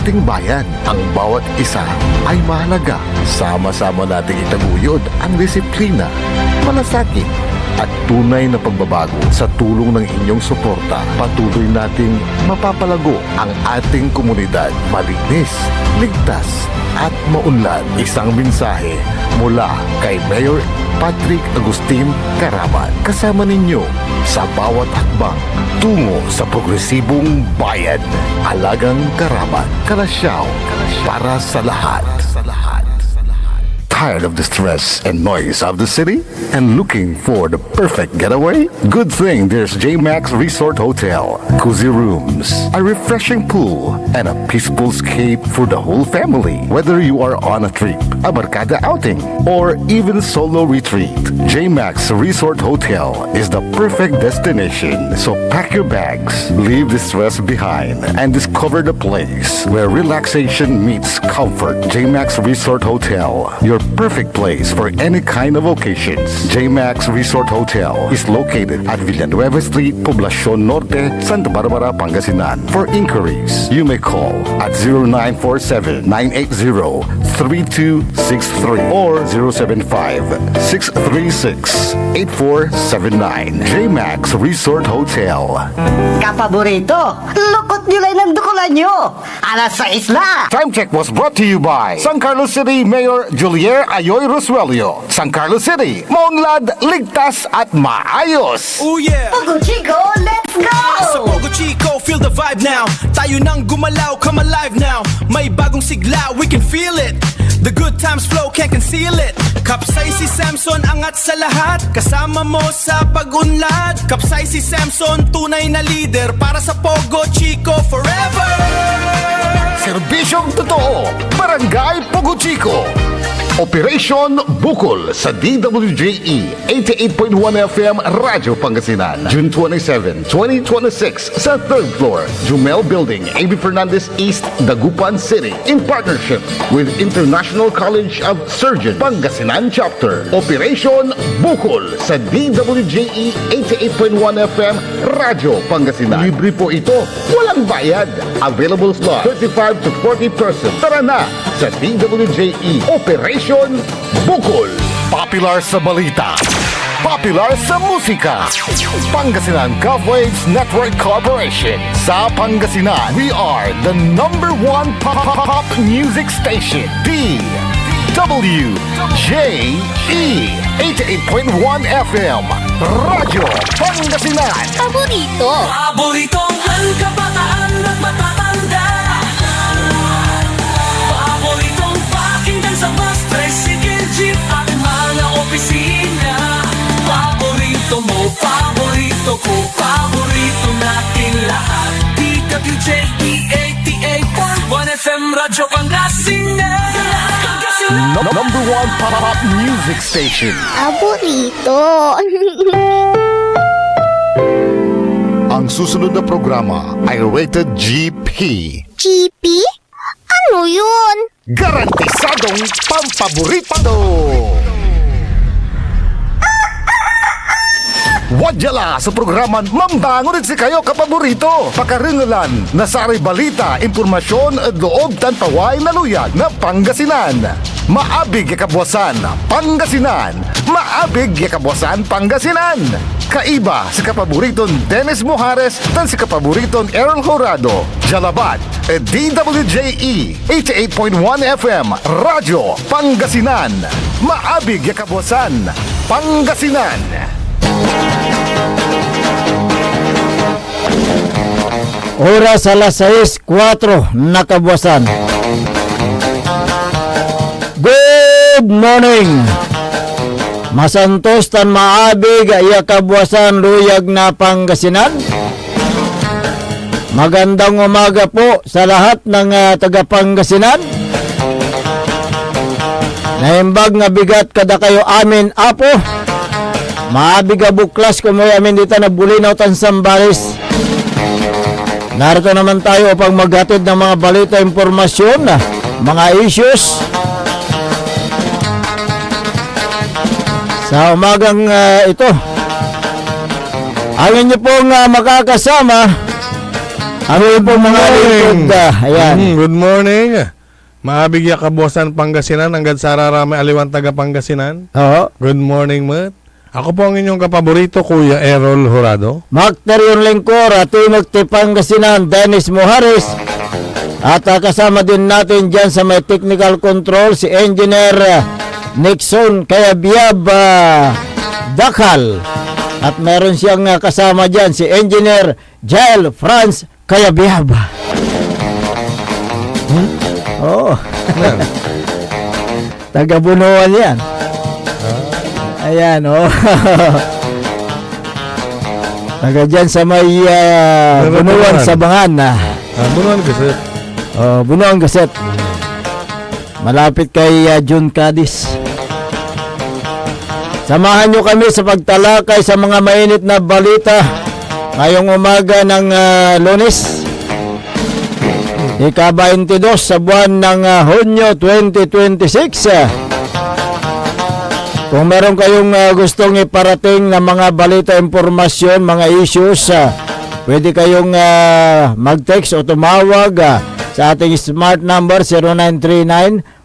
ating bayan. Ang bawat isa ay mahalaga. Sama-sama nating itaguyod ang disiplina, malasakit, at tunay na pagbabago. Sa tulong ng inyong suporta, patuloy nating mapapalago ang ating komunidad. Malinis, ligtas, at maunlad. Isang mensahe mula kay Mayor Patrick Agustin Caraman. Kasama ninyo sa bawat hakbang tungo sa progresibong bayan. Alagang Caraman, Kalasyaw, para sa lahat. Tired of the stress and noise of the city and looking for the perfect getaway? Good thing there's JMax Resort Hotel. Cozy rooms, a refreshing pool, and a peaceful escape for the whole family. Whether you are on a trip, a barkada outing, or even solo retreat, JMax Resort Hotel is the perfect destination. So pack your bags, leave the stress behind, and discover the place where relaxation meets comfort. JMax Resort Hotel, your perfect place for any kind of occasions. JMax Resort Hotel is located at Villanueva Street, Poblacion Norte, Santa Barbara, Pangasinan. For inquiries, you may call at 0947-980-3263 or 075-636-8479. JMax Resort Hotel. Kapaborito, lukot nilay ng dukulan nyo. Alas 6 na. Time check was brought to you by San Carlos City Mayor Julier Ayoy Rosuelio. San Carlos City, maunlad, ligtas at maayos. Oh yeah! Pogo Chico, let's go! Sa Pogo Chico, feel the vibe now. Tayo nang gumalaw, come alive now. May bagong sigla, we can feel it. The good times flow, can't conceal it. Kapsay si Samson, angat sa lahat. Kasama mo sa pag-unlad. Kapsay si Samson, tunay na leader. Para sa Pogo Chico, forever! Serbisyong totoo, Barangay Pogo Chico. Operation Bukol sa DWJE 88.1 FM Radyo Pangasinan. June 27, 2026 sa 3rd floor, Jumel Building, A.B. Fernandez East, Dagupan City. In partnership with International College of Surgeons Pangasinan Chapter. Operation Bukol sa DWJE 88.1 FM Radyo Pangasinan. Libre po ito, walang bayad. Available slot 35 to 40 persons. Tara na sa DWJE Operation Bukol. Popular sa balita, popular sa musika. Pangasinan Golfwaves Network Corporation. Sa Pangasinan, we are the number 1 pop music station. DWJE 88.1 FM Radyo Pangasinan. Paborito. Paboritong ang kabataan at matatanda. Paboritong pakinggan sa bus, tricycle, jeep at mga opisina. Paborito mo, paborito ko, paborito natin lahat. DWJE 88.1 FM Radyo Pangasinan. Number 1 pop music station. Paborito. Ang susunod na programa ay rated GP. GP? Ano yun? Garantisadong pampaborito! Wadyala sa programa Mambangon si kayo kapaborito. Pakaringalan, nasari balita, impormasyon at loob tantaway na luyag na Pangasinan. Maabig yakabwasan, Pangasinan. Maabig yakabwasan, Pangasinan. Kaiba si kapaboriton Dennis Mujares tan si kapaboriton Errol Horado. Jalabat, DWJE 88.1 FM Radyo Pangasinan. Maabig yakabwasan, Pangasinan. Oras alas 6:04 nakabuasan. Good morning. Masantos tan maabig iya kabuasan luyag na Pangasinan. Magandang umaga po sa lahat ng taga Pangasinan. Naimbag nga bigat kada kayo amin apo. Maabig buklas ko mo amin dito na bulinaw tan Sambales. Narito naman tayo upang maghatid ng mga balita, impormasyon, mga issues. Sa umagang ito, ang inyo pong makakasama, Ano po mga lingkod? Ayan. Good morning. Maabigya kabuosan Pangasinan hanggang sa Rarame Aliwan taga Pangasinan. Oo. Good morning, Mat. Ako po ang inyong kapaborito, Kuya Errol Jurado. Makter yung lingkor, Timog Pangasinan, Dennis Mojares. At kasama din natin dyan sa may technical control si Engineer Nixon Kayabyab Dakal. At meron siyang kasama dyan si Engineer Jael Franz Kayabyab. Oo. Taga-Bunuan yan. Ayan, oh. Taga dyan sa may Bunuan sa Bangan. Bunuan kasi. Bunuan Gaset. Malapit kay June Cadiz. Samahan nyo kami sa pagtalakay sa mga mainit na balita ngayong umaga ng Lunes. Ika-22 sa buwan ng Hunyo 2026. Kung meron kayong gustong iparating na mga balita, impormasyon, mga issues, pwede kayong mag-text o tumawag sa ating smart number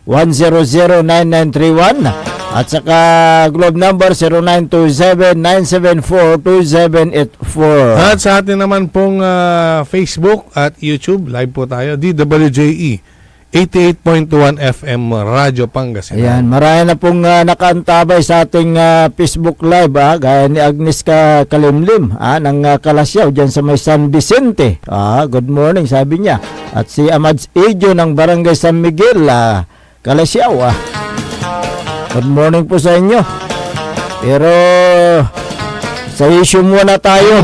0939-100-9931 at saka globe number 0927-974-2784. At sa atin naman pong Facebook at YouTube, live po tayo, DWJE 88.1 FM Radyo Pangasinan. Ayan, marami na pong nakaantabay sa ating Facebook Live, gaya ni Agnes Kalimlim ng Kalasyaw dyan sa may San Vicente. Good morning, sabi niya. At si Amads Ejo ng Barangay San Miguel, Kalasyaw. Good morning po sa inyo. Pero sa issue muna tayo.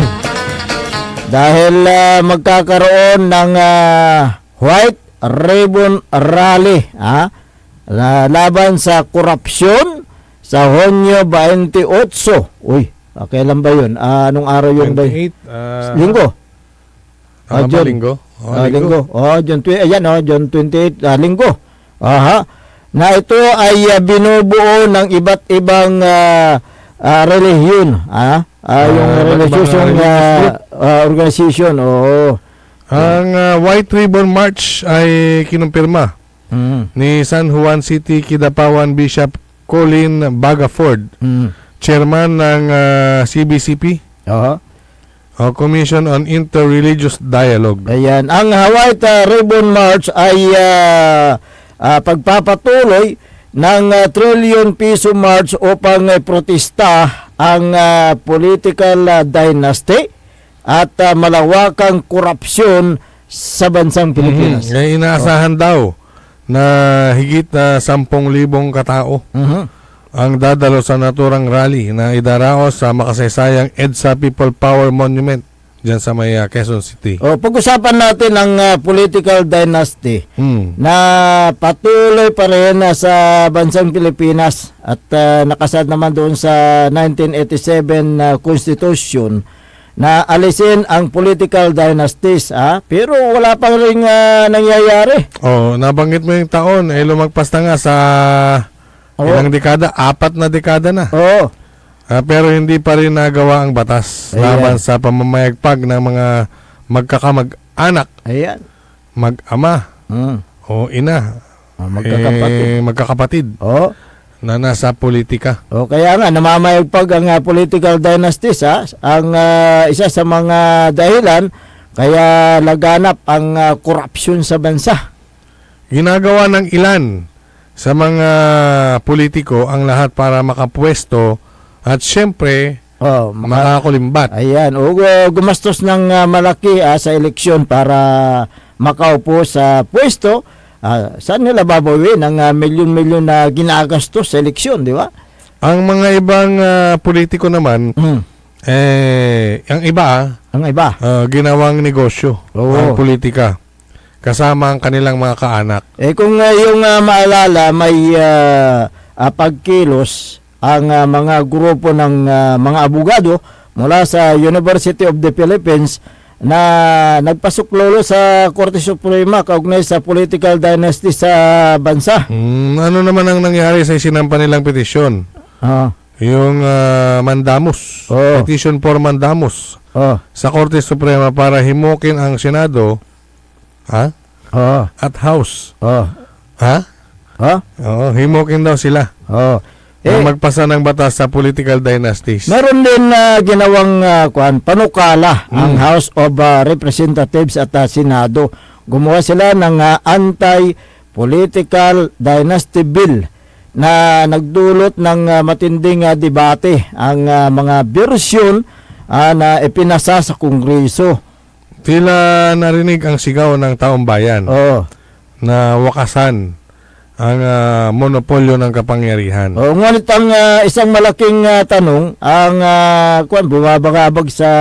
Dahil magkakaroon ng White Ribbon Rally laban sa korupsyon sa Hunyo 28. Uy, kailan ba yun? Anong araw yun ba? 28. Linggo. Linggo. Linggo. June 28, linggo. Na ito ay binubuo ng iba't ibang relihiyon. Yung religious organization. Ang White Ribbon March ay kinumpirma ni San Juan City Kidapawan Bishop Colin Bagaford, chairman ng CBCP, Commission on Interreligious Dialogue. Ayan, ang White Ribbon March ay pagpapatuloy ng trillion piso march upang protesta ang political dynasty at malawakang korupsyon sa bansang Pilipinas. Inaasahan daw na higit 10,000 katao ang dadalo sa naturang rally na idaraos sa makasaysayang EDSA People Power Monument dyan sa may Quezon City. Pag-usapan natin ang political dynasty na patuloy pa rin sa bansang Pilipinas at nakasad naman doon sa 1987 Constitution na alisin ang political dynasties, pero wala pa rin nangyayari. Nabanggit mo yung taon, lumagpas na nga sa ilang dekada, 4 na dekada na. Pero hindi pa rin nagawa ang batas laban sa pamamayagpag ng mga magkakamag-anak, mag-ama o ina, magkakapatid. Na nasa politika. Kaya nga namamayagpag ang political dynasties, ang isa sa mga dahilan kaya laganap ang korupsyon sa bansa. Ginagawa ng ilan sa mga politiko ang lahat para makapwesto at syempre makakulimbat. Ayan, gumastos ng malaki sa eleksyon para makaupo sa pwesto. Saan nila babawin ang milyon-milyon na ginagastos sa eleksyon, di ba? Ang mga ibang politiko naman, ang iba, ginawang negosyo ang politika kasama ang kanilang mga kaanak. Kung yung maalala, may pagkilos ang mga grupo ng mga abogado mula sa University of the Philippines na nagpasuklolo sa Korte Suprema kaugnay sa political dynasty sa bansa. Ano naman ang nangyari sa isinampa nilang petisyon? yung mandamus, Oo. petition for mandamus Oh. sa Korte Suprema para himukin ang Senado Oh. at House. Oh. Ha? Oh. Oo, himukin daw sila. Oh. Na magpasa ng batas sa political dynasties. Meron din ginawang panukala ang House of Representatives at Senado. Gumawa sila ng anti-political dynasty bill na nagdulot ng matinding debate ang mga bersyon na ipinasa sa Kongreso. Tila narinig ang sigaw ng taong bayan Oh. na wakasan ang monopolyo ng kapangyarihan. Oh, ngunit ang isang malaking tanong ang bumabagabag sa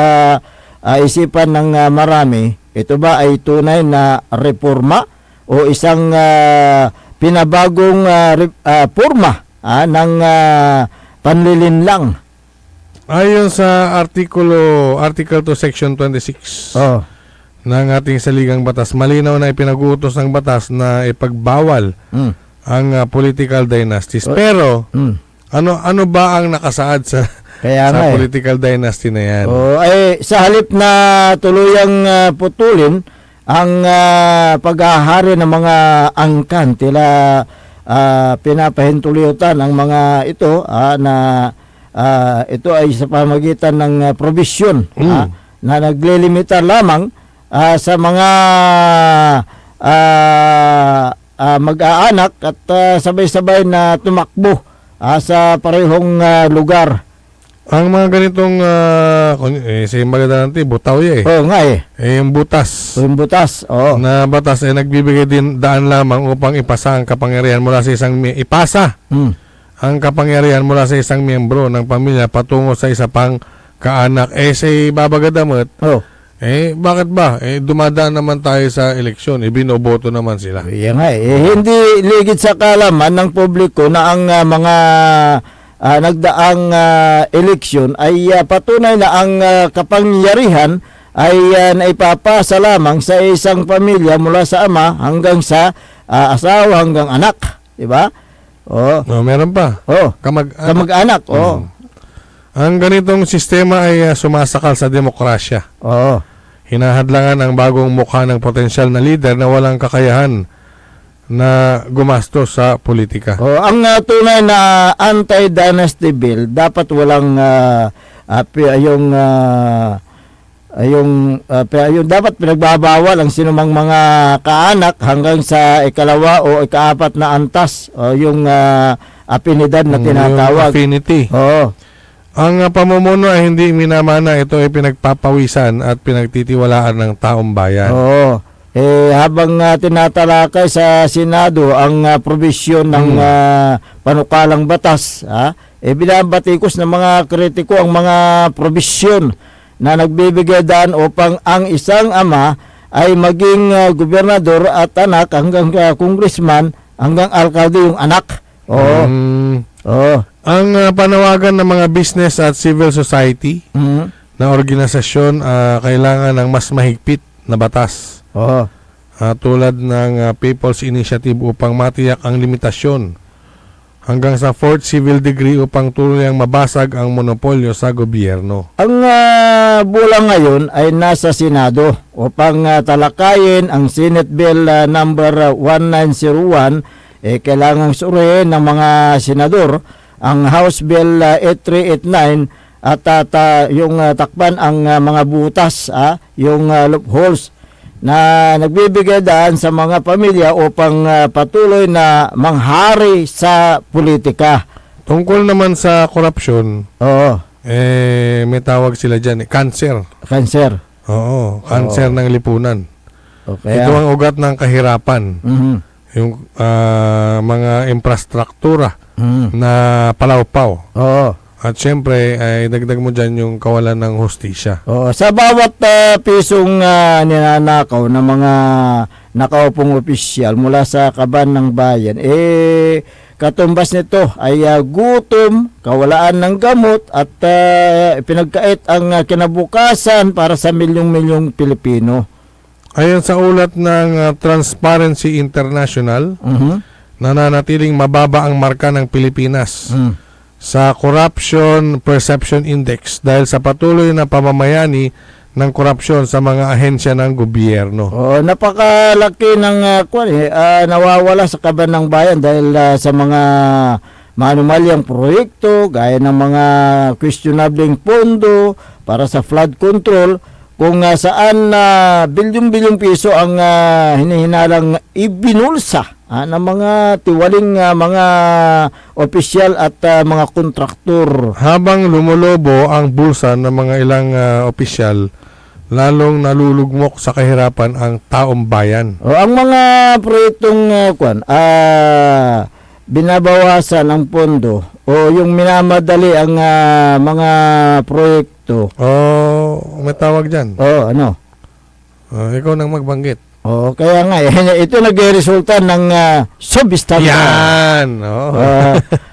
isipan ng marami, ito ba ay tunay na reforma o isang pinabagong forma ng panlilinlang? Ayon sa Article 2 Section 26 Oh. ng ating saligang batas, malinaw na ipinag-uutos ng batas na ipagbawal ang political dynasties. Pero ano ba ang nakasaad sa Kaya nga political dynasty na yan? Oh, ay sa halip na tuluyang putulin ang paghahari ng mga angkan, tila pinapahintulutan ang mga ito na ito ay sa pamagitan ng provision na naglilimita lamang sa mga mag-aanak at sabay-sabay na tumakbo sa parehong lugar. Ang mga ganitong sa maganda natin, butaw Oo nga yung butas yung butas. Oo. na batas ay nagbibigay din daan lamang upang ipasa ang kapangyarihan mula sa ang kapangyarihan mula sa isang miyembro ng pamilya patungo sa isa pang kaanak. Sa babagadamot, Oh. bakit ba? Dumadaan naman tayo sa eleksyon, binoboto naman sila. Yan nga hindi ligid sa kalaman ng publiko na ang mga nagdaang eleksyon ay patunay na ang kapangyarihan ay naipapasa lamang sa isang pamilya mula sa ama hanggang sa asawa hanggang anak, di ba? Oh. No, meron pa. Oh. Kamag-anak. Kamag-anak. Oh. Ang ganitong sistema ay sumasakal sa demokrasya. Oh. Hinahadlangan ang bagong mukha ng potensyal na leader na walang kakayahan na gumastos sa politika. Oh, ang tunay na anti-dynasty bill dapat walang yung dapat pinagbabawal ang sinumang mga kaanak hanggang sa ikalawa o ikaapat na antas o yung afinidad na tinatawag. Yung affinity. Oo. Ang pamumuno ay hindi minamana, ito ay pinagpapawisan at pinagtitiwalaan ng taong bayan. Oo. Habang tinatalakay sa Senado ang provision ng panukalang batas, binabatikos ng mga kritiko ang mga provision na nagbibigay daan upang ang isang ama ay maging gobernador at anak hanggang congressman hanggang alkalde yung anak. Oo. Oo. Ang panawagan ng mga business at civil society na organisasyon kailangan ng mas mahigpit na batas. Oo. Tulad ng People's Initiative upang matiyak ang limitasyon hanggang sa 4th civil degree upang tuluyang mabasag ang monopolyo sa gobyerno. Ang bola ngayon ay nasa Senado upang talakayin ang Senate Bill number 1901. Kailangang suriin ng mga senador ang House Bill 8389 at yung takpan ang mga butas, yung loopholes na nagbibigay daan sa mga pamilya upang patuloy na manghari sa politika. Tungkol naman sa korupsyon, Oo. may tawag sila dyan, cancer. Cancer. Oo, cancer ng lipunan. Okay. Ito ang ugat ng kahirapan. Yung mga infrastruktura na palawpaw. Oo. At syempre, ay dagdag mo dyan yung kawalan ng hustisya. Oo, sa bawat pisong ninanakaw ng mga nakaupong opisyal mula sa kaban ng bayan, katumbas nito ay gutom, kawalaan ng gamot at pinagkait ang kinabukasan para sa milyong-milyong Pilipino. Ayon sa ulat ng Transparency International, nananatiling mababa ang marka ng Pilipinas sa Corruption Perception Index dahil sa patuloy na pamamayani ng korupsyon sa mga ahensya ng gobyerno. Napakalaki ng nawawala sa kaban ng bayan dahil sa mga manumalyang proyekto gaya ng mga questionableng pondo para sa flood control kung saan bilyong-bilyong piso ang hinihinalang ibinulsa ng mga tiwaling mga opisyal at mga kontraktor. Habang lumolobo ang bulsa ng mga ilang opisyal, lalong nalulugmok sa kahirapan ang taong bayan. Ang mga proyektong binabawasan ang pondo o yung minamadali ang mga proyekto. May tawag dyan. Ano? Ikaw nang magbanggit. Kaya nga, ito nagresulta ng substandard. Yan!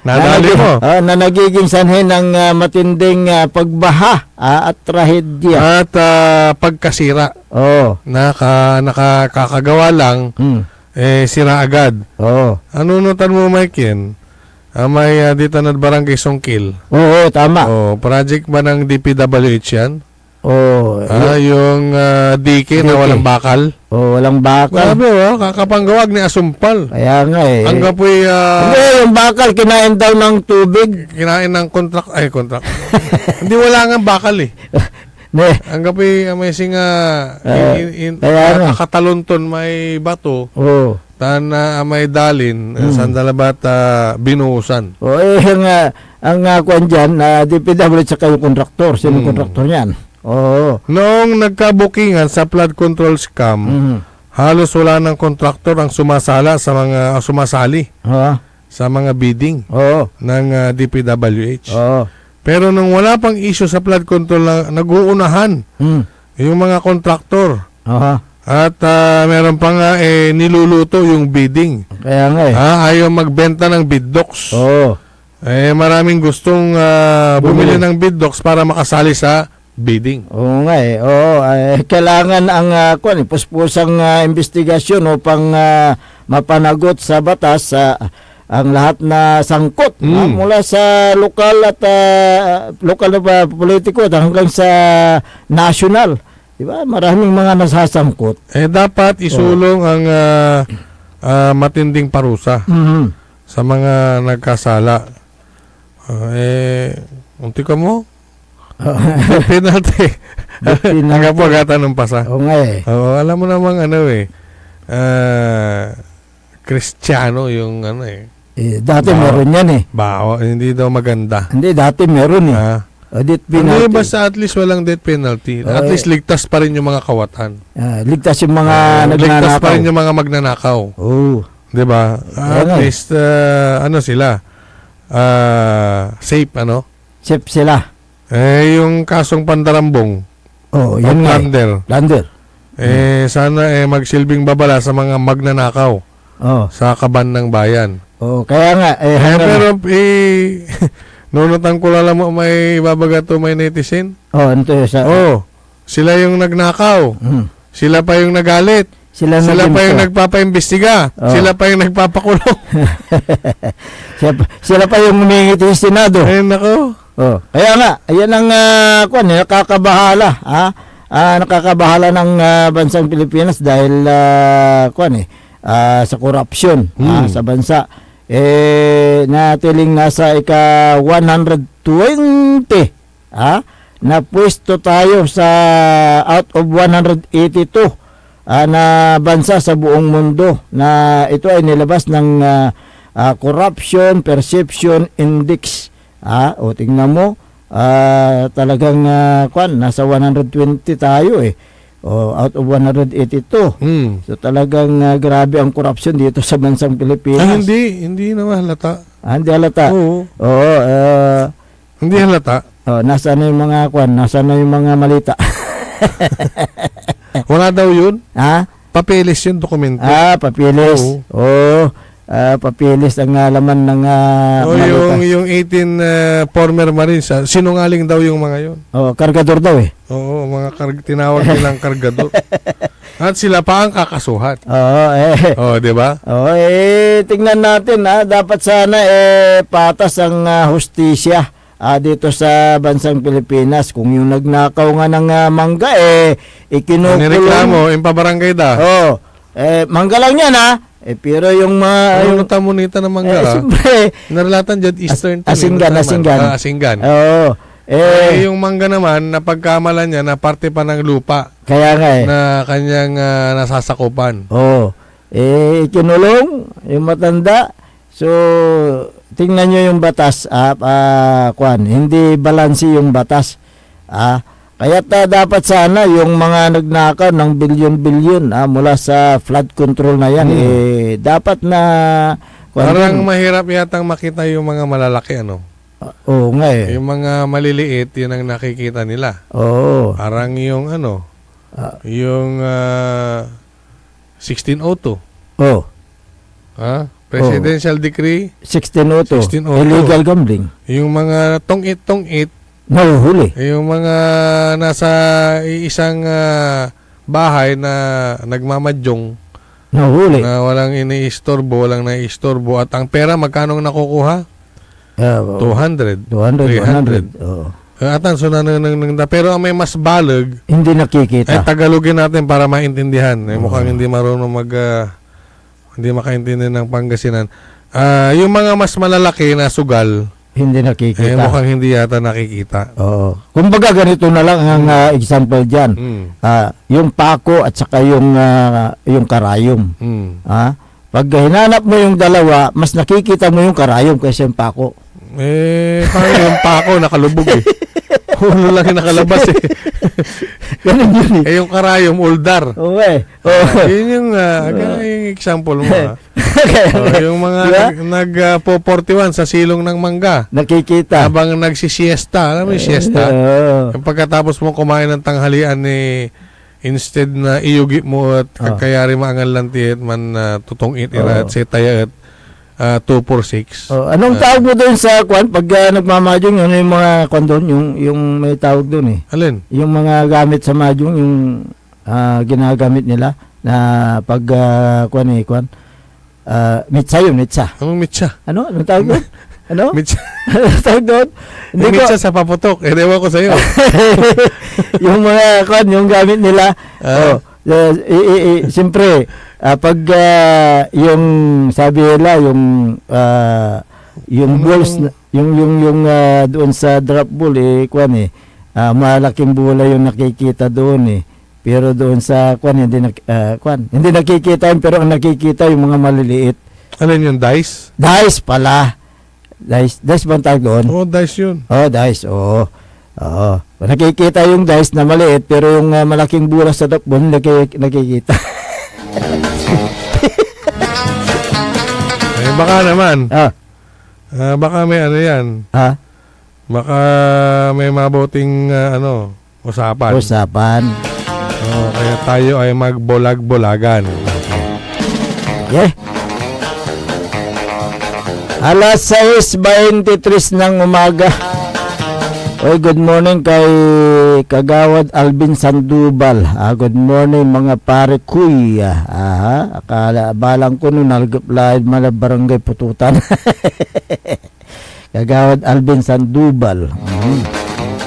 Nadali mo. Na nagiging sanhi ng matinding pagbaha at trahedya. At pagkasira. Nakakagawa lang, sira agad. Anunutan mo, Mike, may dito na Barangay Songkil. Tama. Project ba ng DPWH yan? Yung DK na walang bakal. Walang bakal. Grabe, kakapanggawag ni Asumpal. Kaya nga Ang gapoy, hindi, yung bakal, kinain daw ng tubig. kinain ng contract. Hindi, wala nga bakal eh. Ang gapoy, amazing katalunton may bato. May dalin, sandalabat binuhusan. Ang kwan dyan, DPW at yung kontraktor. Sino kontraktor niyan? Noong nagkabukingan sa flood control scam, halos wala ng kontraktor ang sumasali sa mga bidding ng DPWH. Pero nung wala pang issue sa flood control, nag-uunahan yung mga kontraktor. At meron pa nga niluluto yung bidding. Kaya nga ayaw magbenta ng bid docs. Maraming gustong bumili ng bid docs para makasali sa bidding. Kailangan ang puspusang investigasyon upang mapanagot sa batas ang lahat na sangkot mula sa lokal at lokal na politiko hanggang sa national. Diba? Maraming mga nasasangkot. Dapat isulong ang matinding parusa sa mga nagkasala. Unti ka mo? Penalty. Hanggang po ng pasa. Alam mo namang Kristiyano yung dati meron yan hindi daw maganda. Hindi, dati meron death penalty. Hindi, basta at least walang death penalty. At least ligtas pa rin yung mga kawatan. Ligtas yung mga nagnanakaw. Ligtas pa rin yung mga magnanakaw. Diba? At least, sila? Safe, Safe sila. Yung kasong pandarambong. Yan nga. Plunder. Sana magsilbing babala sa mga magnanakaw. Sa kaban ng bayan. Kaya nga. Pero, nunutan ko lang mo may babagato may netizen. Sila yung nagnakaw. Sila pa yung nagalit. Sila pa yung nagpapaimbestiga. Sila pa yung nagpapakulong. Sila pa yung humingi sa Senado. Nako. Kaya nga, ayan ang nakakabahala. Nakakabahala ng bansang Pilipinas dahil sa korupsyon sa bansa. Natiling nasa ika 120 na pwesto tayo sa out of 182 na bansa sa buong mundo na ito ay nilabas ng Corruption Perception Index. Tingnan mo, talagang nasa 120 tayo out of 182. So talagang grabe ang korupsyon dito sa bansang Pilipinas. Hindi naman halata. Hindi halata. Hindi halata. Nasaan na yung mga nasaan na yung mga malita? Wala daw yun? Papeles yun, dokumento. Papeles. Papilis ang laman ng yung 18 former Marines, sinungaling daw yung mga yon. Kargador daw mga tinawag nilang kargador. At sila pa ang kakasuhan. Oo, Oh, di ba? tingnan natin dapat sana patas ang hustisya dito sa bansang Pilipinas. Kung yung nagnakaw nga ng mangga ikinukulong. Nireklamo, impabarangay da. Mangga lang yan pero yung Yung tamunita ng mangga. siyempre Narelatan dyan Eastern. Asinggan. Asinggan. Oo. Yung mangga naman, napagkamalan niya na parte pa ng lupa Kaya nga na kanyang nasasakupan. ikinulong yung matanda. So, tingnan nyo yung batas, hindi balansi yung batas. Kaya dapat sana yung mga nagnakaw ng bilyon-bilyon mula sa flood control na yan, dapat na... Parang mahirap yatang makita yung mga malalaki, ano? Oo nga Yung mga maliliit, yun ang nakikita nila. Oo. Parang yung yung 1602. Oh. Presidential Decree 1602. 1602. Illegal gambling. Yung mga tong-it, Nahuhuli. yung mga nasa isang bahay na nagmamadyong Nahuhuli. na walang iniistorbo, walang naiistorbo, at ang pera magkano ang nakukuha? 200. 200. 100. Oo. At ang pero ang may mas balag Hindi nakikita. Tagalogin natin para maintindihan. Mukhang hindi marunong hindi makaintindi ng Pangasinan. Yung mga mas malalaki na sugal, Hindi nakikita. mukhang hindi yata nakikita. Oo. Kumbaga ganito na lang ang example diyan. Yung pako at saka yung karayom. Pag hinanap mo yung dalawa, mas nakikita mo yung karayom kaysa yung pako. Parang yung pako nakalubog Ulo lang yung nakalabas Ganun yun yung karayom uldar. Yun yung example mo. Yung mga nag-41 sa silong ng mangga. Nakikita. Habang nagsisiesta. Alam mo yung siesta? Yung pagkatapos mo kumain ng tanghalian instead na iyugi mo at kakayari maangal lantiit man tutong itira at setaya at 246. Anong tawag mo doon sa kwan pag nagmamadyong, ano yung mga kwan doon, yung may tawag doon Alin? yung mga gamit sa madyong, yung ginagamit nila na pag mitsa yun, mitsa. Anong mitsa? Anong tawag doon? Ano? Mitsa. Anong tawag doon? Yung mitsa sa paputok. Ewan ko sa'yo. Yung mga kwan, yung gamit nila. Siyempre, pag yung sabi nila yung balls yung doon sa drop ball malaking bola yung nakikita doon pero doon sa hindi nakikita yun, pero ang nakikita yung mga maliliit. Alin yung dice? Dice pala. Dice ba ang tawag doon? Dice yun. Dice. Oo. Nakikita yung dice na maliit pero yung malaking bola sa drop ball nakikita. Baka naman. Baka may ano yan. Baka may mabuting usapan. Kaya tayo ay magbolag-bolagan. Alas 6:23 ng umaga. Good morning kay Kagawad Alvin Sandoval. Good morning mga pare kuy. Akala balang ko nung nalagaplayad mala barangay Pututan. Kagawad Alvin Sandoval.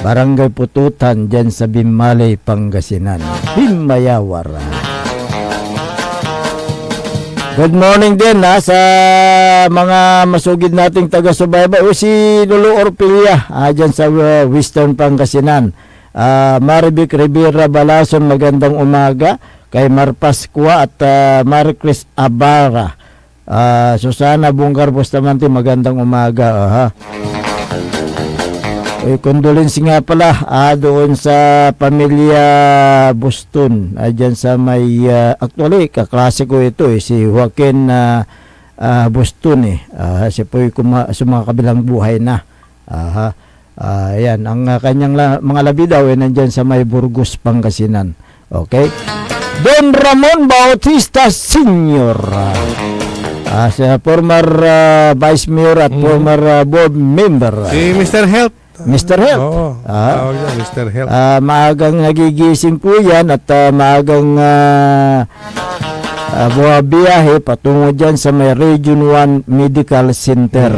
Barangay Pututan dyan sa Bimmalay, Pangasinan. Himayawar. Good morning din sa mga masugid nating taga-subaybay. Si Lolo Orpilia dyan sa Western Pangasinan. Marivic Rivera Balason, magandang umaga. Kay Mar Pascua at Maricris Abara. Susana Bunggar Bustamante, magandang umaga. Condolence nga pala doon sa pamilya Buston dyan sa may actually kaklase ko ito si Joaquin Buston siya po sumakabilang buhay na yan ang kanyang mga labi daw nandyan sa may Burgos, Pangasinan. Okay, Don Ramon Bautista Sr. Sa former Vice Mayor at former board member. Si Mr. Health. Mr. Health. Oo, tawag yan, Mr. Health. Maagang nagigising po yan at maagang buwabiyahe patungo dyan sa may Region 1 Medical Center.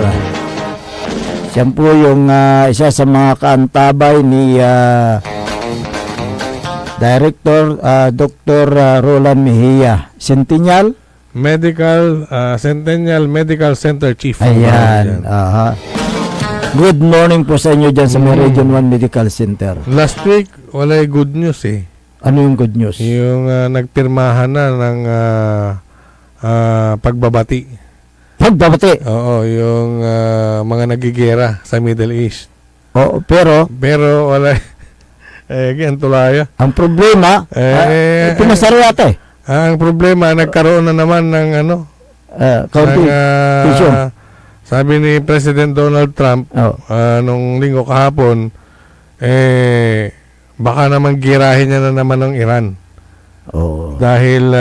Siya po yung isa sa mga kaantabay ni Director Dr. Roland Mejia, Centennial Medical Center Chief. Ayan. Good morning po sa inyo dyan sa may Region 1 Medical Center. Last week, wala good news eh. Ano yung good news? Yung nagpirmahan na ng pagbabati. Pagbabati. Oo, yung mga nagigera sa Middle East. Oo, pero wala. Ganito layo. ang problema, pinasaro yata Ang problema, nagkaroon na naman ng tension. sabi ni President Donald Trump nung linggo kahapon, baka naman girahin niya na naman ng Iran. Dahil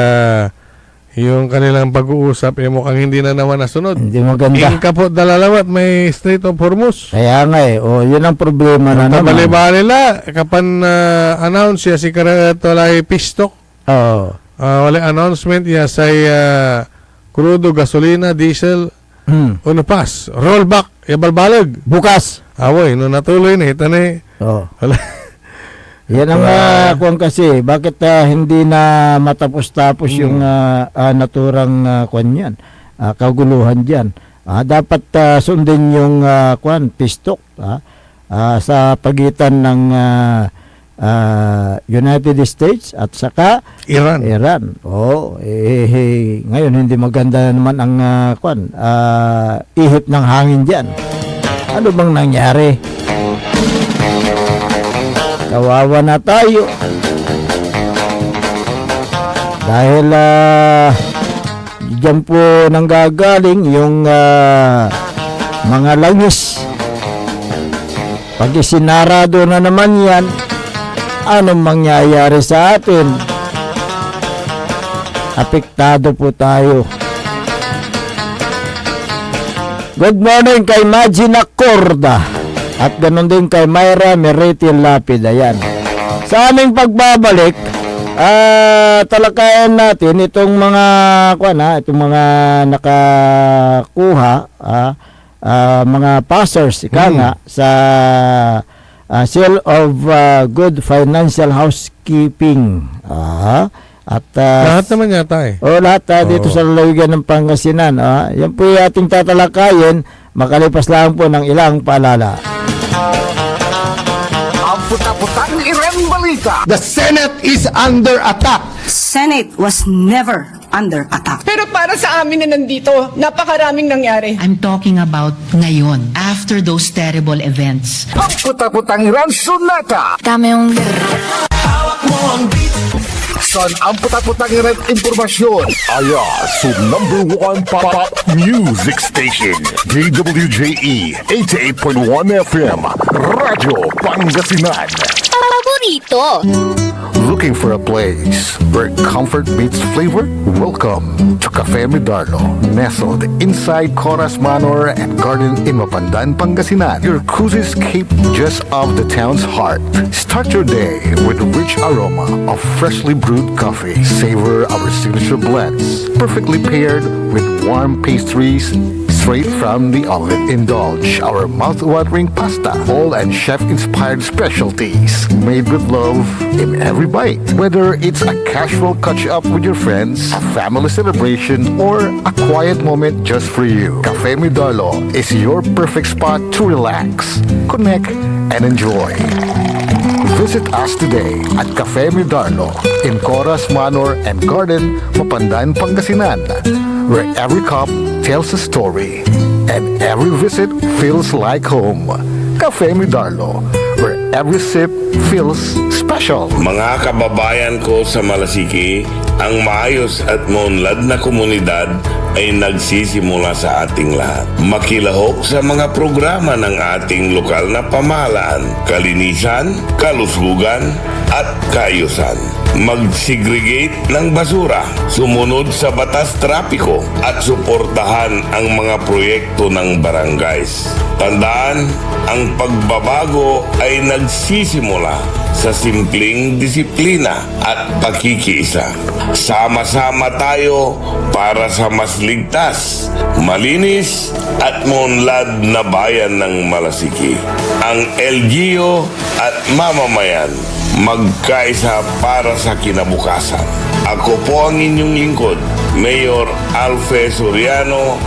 yung kanilang pag-uusap mukhang hindi na naman nasunod. Hindi maganda. Yung kapot dalalawat may Strait of Hormuz. Kaya nga yun ang problema na naman. Tabali-bali nila, kapan announce siya si Karatolay Pistok. Wala announcement niya sa crudo, gasolina, diesel, pas, rollback, yabalbalag. Bukas. Awoy, no natuloy na, ito na wala. Yan ang kuwan kasi, bakit hindi na matapos-tapos yung naturang kuwan yan, kaguluhan dyan. Dapat sundin yung kuwan, pistok sa pagitan ng United States at saka Iran. Ngayon hindi maganda naman ang kuwan, ihip ng hangin dyan. Ano bang nangyari? Kawawa na tayo. Dahil diyan po nanggagaling yung mga langis. Pag isinarado na naman yan, anong mangyayari sa atin? Apektado po tayo. Good morning kay Magina Corda. At ganun din kay Myra Meritil Lapid. Ayan. Sa aming pagbabalik, talakayan natin itong mga itong mga nakakuha, mga passers nga sa Seal of Good Financial Housekeeping. At Lahat naman yata lahat dito sa lalawigan ng Pangasinan. Yan po yung ating tatalakayin makalipas lang po ng ilang paalala. Ang puta-putang Iran Balita. The Senate is under attack. Senate was never under attack. Pero para sa amin na nandito, napakaraming nangyari. I'm talking about ngayon, after those terrible events. Ang puta-putang Iran Sonata. Tama yung... Hawak mo ang beat. Saan ang puta-putang Iran impormasyon? Sa number 1 pop music station. DWJE 88.1 FM. Radyo Pangasinan. Paborito. Looking for a place where comfort meets flavor? Welcome to Cafe Medardo, nestled inside Coras Manor and Garden in Mapandan, Pangasinan. Your cozy escape just off the town's heart. Start your day with a rich aroma of freshly brewed coffee. Savor our signature blends, perfectly paired with warm pastries straight from the oven. Indulge our mouth-watering pasta, all and chef-inspired specialties made with love in every bite. Whether it's a casual catch-up with your friends, a family celebration, or a quiet moment just for you, Cafe Medardo is your perfect spot to relax, connect, and enjoy. Visit us today at Cafe Medardo in Coras Manor and Garden, Mapandan, Pangasinan, where every cup tells a story and every visit feels like home. Cafe Medardo, where every sip feels special. Mga kababayan ko sa Malasiki, ang maayos at maunlad na komunidad ay nagsisimula sa ating lahat. Makilahok sa mga programa ng ating lokal na pamahalaan, kalinisan, kalusugan, at kaayusan. mag-segregate ng basura, sumunod sa batas trapiko at suportahan ang mga proyekto ng barangays. Tandaan, ang pagbabago ay nagsisimula sa simpleng disiplina at pakikiisa. Sama-sama tayo para sa mas ligtas, malinis at maunlad na bayan ng Malasiki. Ang LGU at mamamayan magkaisa para sa kinabukasan. Ako po ang inyong lingkod, Mayor Alfe Soriano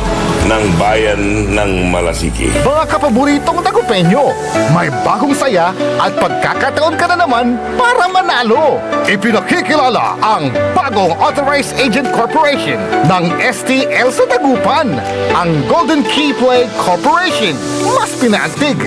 ng Bayan ng Malasiki. Mga kapaboritong Dagupenyo, may bagong saya at pagkakataon ka na naman para manalo. Ipinakikilala ang bagong Authorized Agent Corporation ng STL sa Dagupan, ang Golden Key Play Corporation. Mas pinaantig,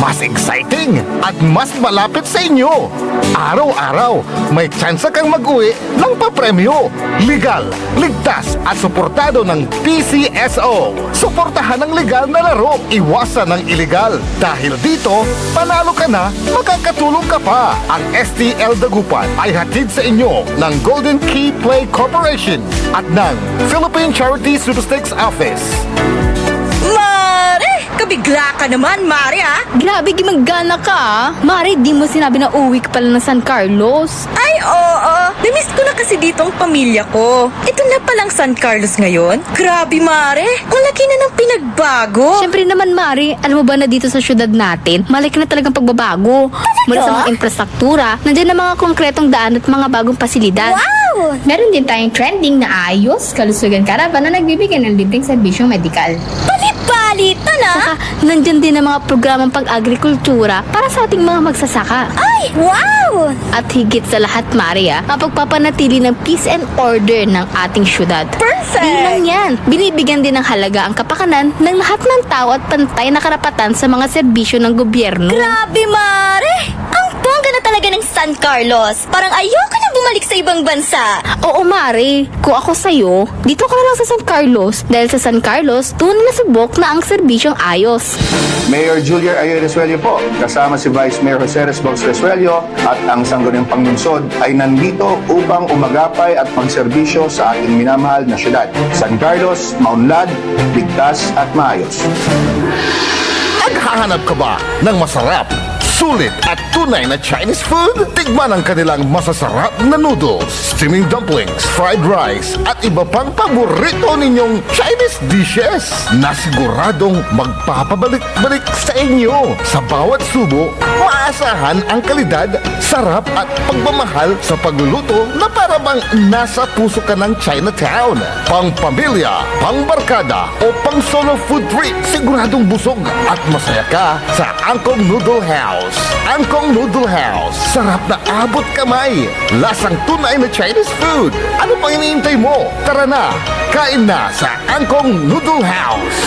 mas exciting, at mas malapit sa inyo. Araw-araw, may tsansa kang mag-uwi ng papremyo. Legal, ligtas at suportado ng PCSO. Suportahan ang legal na laro, iwasan ang illegal. Dahil dito, panalo ka na, makakatulong ka pa. Ang STL Dagupan ay hatid sa inyo ng Golden Key Play Corporation at ng Philippine Charity Statistics Office. Mare! Kabigla ka naman, Mare, ha? Grabe, gimagana ka, ah. Mari, di mo sinabi na uwi ka pala ng San Carlos. Ay, oo. Namiss ko na kasi dito ang pamilya ko. Ito na palang San Carlos ngayon. Grabe, Mare. Ang laki na ng pinagbago. Siyempre naman, Mari, alam mo ba na dito sa syudad natin, malaki na talagang pagbabago. Mula sa mga infrastruktura, nandiyan na mga konkretong daan at mga bagong pasilidad. Wow! Meron din tayong trending na ayos, kalusugan karavan na nagbibigay ng libreng serbisyong medikal. Palit-palitan, ha? Saka, nandyan din ang mga programang pag-agrikultura para sa ating mga magsasaka. Ay, wow! At higit sa lahat, Maria, mapagpapanatili ng peace and order ng ating syudad. Perfect! Di lang yan, binibigyan din ng halaga ang kapakanan ng lahat ng tao at pantay na karapatan sa mga serbisyo ng gobyerno. Grabe, Mare! Ang bongga na talaga ng San Carlos. Parang ayoko na bumalik sa ibang bansa. Oo, Mari. Kung ako sa'yo, dito ka na lang sa San Carlos. Dahil sa San Carlos, tunay na subok na ang serbisyong ayos. Mayor Julia Ayo Resuello po, kasama si Vice Mayor Jose Resbox Resuello at ang Sangguniang Panglungsod ay nandito upang umagapay at magserbisyo sa ating minamahal na syudad. San Carlos, maunlad, ligtas at maayos. Naghahanap ka ba ng masarap, sulit at tunay na Chinese food? Tikman ang kanilang masasarap na noodles, steaming dumplings, fried rice at iba pang paborito ninyong Chinese dishes na siguradong magpapabalik-balik sa inyo. Sa bawat subo, maasahan ang kalidad, sarap at pagmamahal sa pagluluto na para bang nasa puso ka ng Chinatown. Pang pamilya, pang barkada o pang solo food trip, siguradong busog at masaya ka sa Angkong Noodle House. Angkong Noodle House. Sarap na abot kamay. Lasang tunay na Chinese food. Ano pang iniintay mo? Tara na, kain na sa Angkong Noodle House.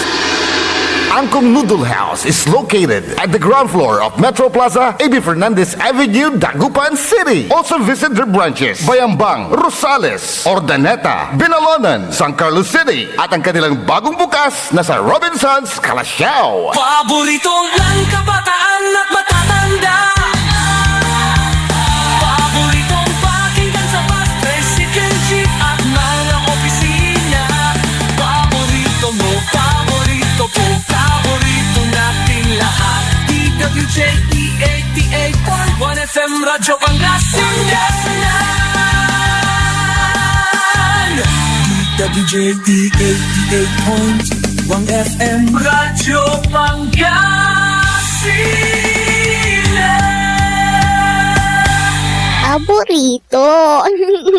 Angkong Noodle House is located at the ground floor of Metro Plaza, A.B. Fernandez Avenue, Dagupan City. Also visit their branches, Bayambang, Rosales, Ordaneta, Binalonan, San Carlos City, at ang kanilang bagong bukas na sa Robinsons, Calasiao. Paboritong ng kabataan at matatanda. Paboritong pakinggan sa bus, tricycle, jeep at mga opisina. Paborito mo, paborito ko, paborito nating lahat. DWJE 88.1 FM Radyo Pangasinan. DWJE 88.1 FM Radyo Pangasinan. Paborito.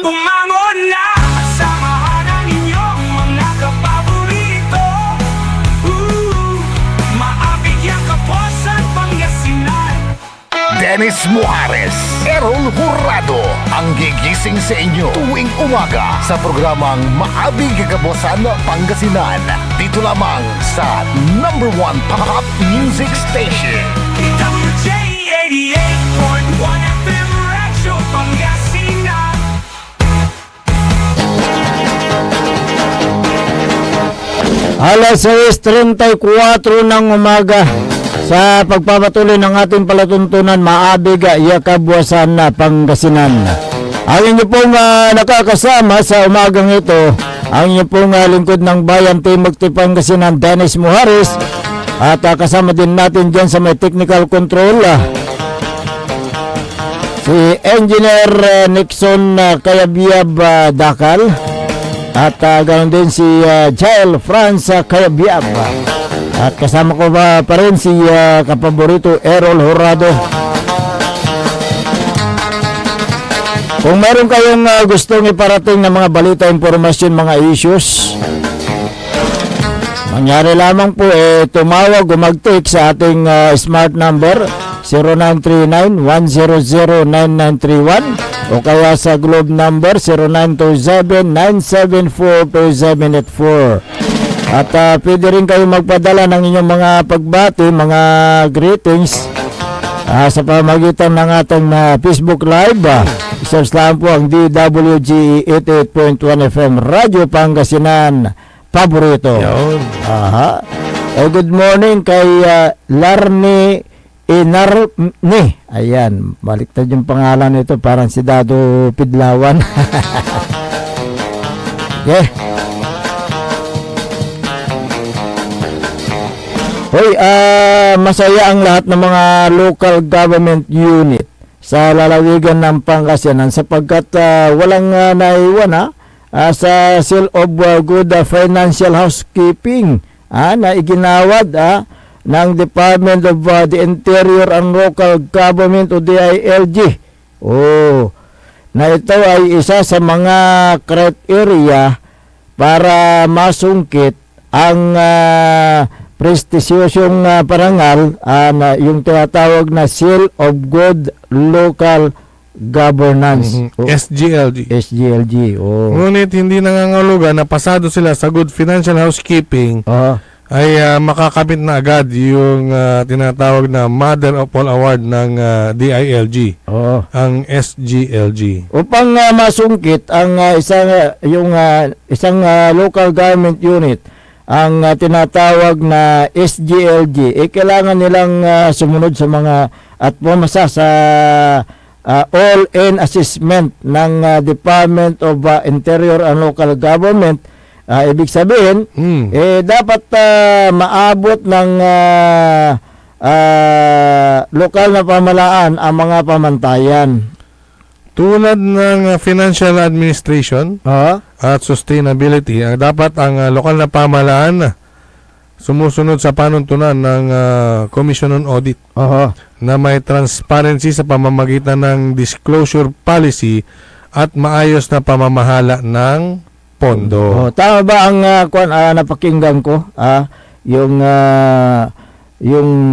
Bumangon na! Samahan ang inyong mga kapaborito. Maabigyan ka po sa Pangasinan. Dennis Muhares, Errol Hurado, ang gigising sa inyo tuwing umaga sa programang Maabig Kagabosan Pangasinan. Dito lamang sa #1 Pop Music Station. DWJ 88.1 FM Radyo Pangasinan. Alas 6:34 ng umaga sa pagpapatuloy ng ating palatuntunan, Maabig Yakabwasan na Pangasinan. Ang inyo pong nakakasama sa umagang ito, ang inyo pong lingkod ng bayan, Timog Pangasinan, Dennis Muharis. At kasama din natin dyan sa may technical control, si Engineer Nixon Kayabyab Dakal. At ganoon din si Jael Franz Kayabyab. At kasama ko pa rin si kapaborito Errol Horado. Kung meron kayong gustong iparating na mga balita, informasyon, mga issues, mangyari lamang po tumawag o mag-text sa ating smart number 0939-100-9931 o kaya sa Globe number 0927-974-2784. At pwede rin kayo magpadala ng inyong mga pagbati, mga greetings sa pamagitan ng ating Facebook Live. Search lang po ang DWG 88.1 FM Radio Pangasinan Paborito. Aha. Good morning kay Larni Inarni. Ayan, baliktad yung pangalan nito, parang si Dado Pidlawan. Yeah. Hoy, masaya ang lahat ng mga local government unit sa lalawigan ng Pangasinan sapagkat walang naiwan sa Seal of Good Financial Housekeeping na iginawad ng Department of the Interior and Local Government o DILG. Na ito ay isa sa mga criteria para masungkit ang prestigiosong parangal na yung tinatawag na Seal of Good Local Governance. SGLG. SGLG. Ngunit hindi nangangahulugan na pasado sila sa Good Financial Housekeeping ay makakapit na agad yung tinatawag na Mother of All Award ng DILG, ang SGLG. Upang masungkit ang isang local government unit ang tinatawag na SGLG, kailangan nilang sumunod sa mga at pumasa sa all-in assessment ng Department of Interior and Local Government. Ibig sabihin, dapat maabot ng lokal na pamahalaan ang mga pamantayan. Tulad ng financial administration at sustainability, dapat ang lokal na pamahalaan sumusunod sa panuntunan ng Commission on Audit na may transparency sa pamamagitan ng disclosure policy at maayos na pamamahala ng pondo. Tama ba ang napakinggan ko? Yung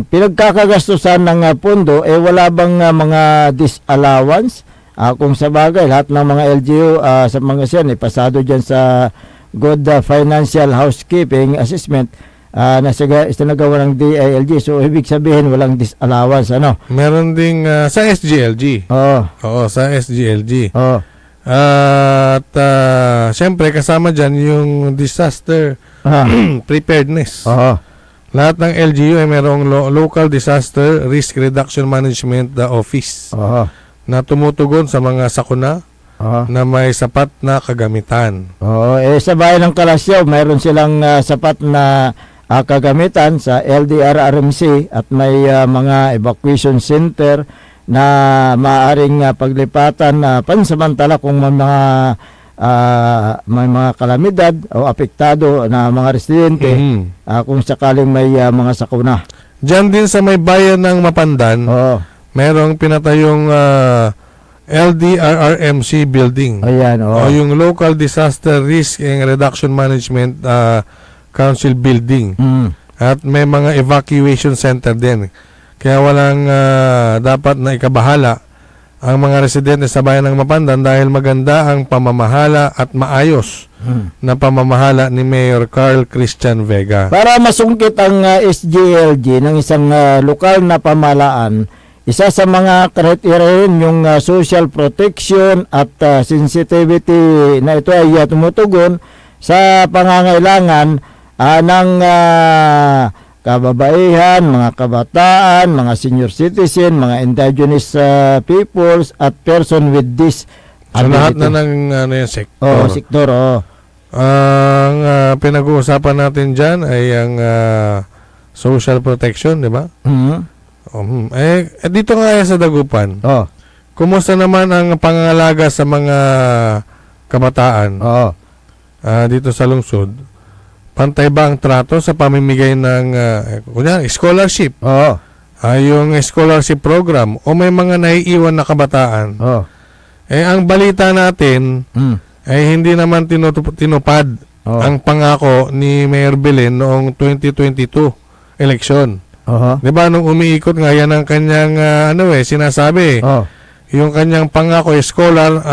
pinagkakagastusan ng pondo, wala bang mga disallowance? Kung sa bagay, lahat ng mga LGU sa mga siyan, pasado dyan sa Good Financial Housekeeping Assessment na sinagawa ng DILG. So, ibig sabihin, walang disallowance, Meron ding sa SGLG. Oo, sa SGLG. At siyempre, kasama dyan yung disaster preparedness. Lahat ng LGU ay merong Local Disaster Risk Reduction Management Office na tumutugon sa mga sakuna na may sapat na kagamitan. Sa bayan ng Kalasyaw, mayroon silang sapat na kagamitan sa LDRRMC at may mga evacuation center na maaaring paglipatan pansamantala kung may mga kalamidad o apektado na mga residente kung sakaling may mga sakuna. Diyan din sa may bayan ng Mapandan, merong pinatayong LDRRMC building. Ayan, o yung Local Disaster Risk and Reduction Management Council building. At may mga evacuation center din. Kaya walang dapat na ikabahala ang mga residente sa bayan ng Mapandan dahil maganda ang pamamahala at maayos na pamamahala ni Mayor Carl Christian Vega. Para masungkit ang SGLG ng isang lokal na pamahalaan, isa sa mga kriteria yung social protection at sensitivity na ito ay tumutugon sa pangangailangan ng kababaihan, mga kabataan, mga senior citizen, mga indigenous peoples at person with Sa lahat na ng sektor. Sektor, Ang pinag-uusapan natin dyan ay ang social protection, di ba? Dito nga sa Dagupan, kumusta naman ang pangangalaga sa mga kabataan dito sa lungsod? Pantay ba ang trato sa pamimigay ng scholarship? Yung scholarship program o may mga naiiwan na kabataan? Ang balita natin ay hindi naman tinupad ang pangako ni Mayor Belen noong 2022 election. Di ba nung umiikot nga yan ang kanyang sinasabi. Yung kanyang pangako scholar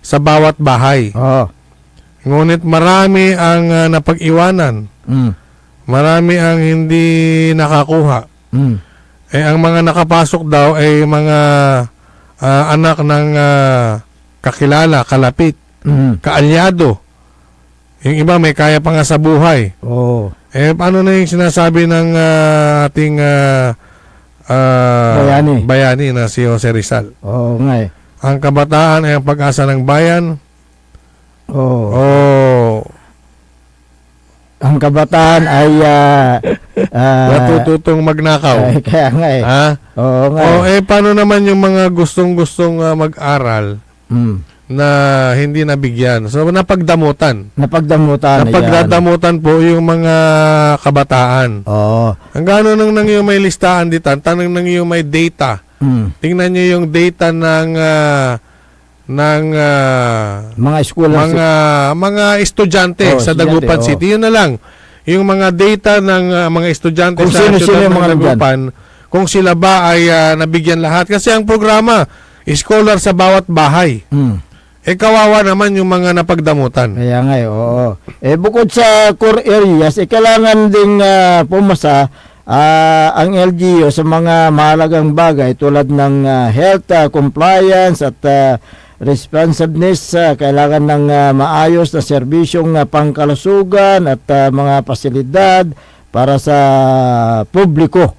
sa bawat bahay. Ngunit marami ang napag-iwanan. Marami ang hindi nakakuha. Ang mga nakapasok daw ay mga anak ng kakilala, kalapit, kaalyado. Yung iba may kaya pa nga sa buhay. Paano na yung sinasabi ng ating bayani na si Jose Rizal? Ang kabataan ay ang pag-asa ng bayan. Ang kabataan ay natututong magnakaw. Kaya nga Paano naman yung mga gustong-gustong mag-aral na hindi nabigyan? So, napagdamutan po yung mga kabataan. Ang gano'n nang yung may listahan dito, tanong nang yung may data. Tingnan nyo yung data ng mga scholarship, mga estudyante sa Dagupan City. Yun na lang. Yung mga data ng mga estudyante kung sa sino ng Dagupan, kung sila ba ay nabigyan lahat. Kasi ang programa, scholar sa bawat bahay. Kawawa naman yung mga napagdamutan. Kaya nga bukod sa core areas, kailangan ding pumasa ang LGU sa mga mahalagang bagay tulad ng health compliance at responsiveness. Kailangan ng maayos na serbisyong pangkalusugan at mga pasilidad para sa publiko.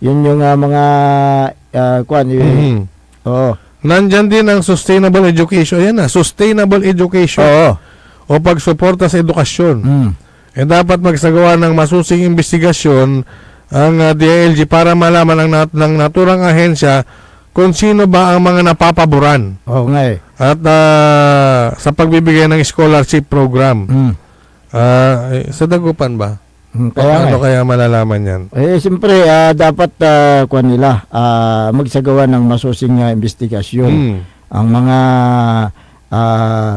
Yun yung mga Nandyan din ang sustainable education. Yan na, sustainable education. O pagsuporta sa edukasyon. Dapat magsagawa ng masusing investigasyon ang DILG para malaman ng naturang ahensya kung sino ba ang mga napapaboran. At sa pagbibigay ng scholarship program. Sa Dagupan ba? Kaya malalaman yan? Siyempre, dapat magsagawa ng masusing investigasyon ang mga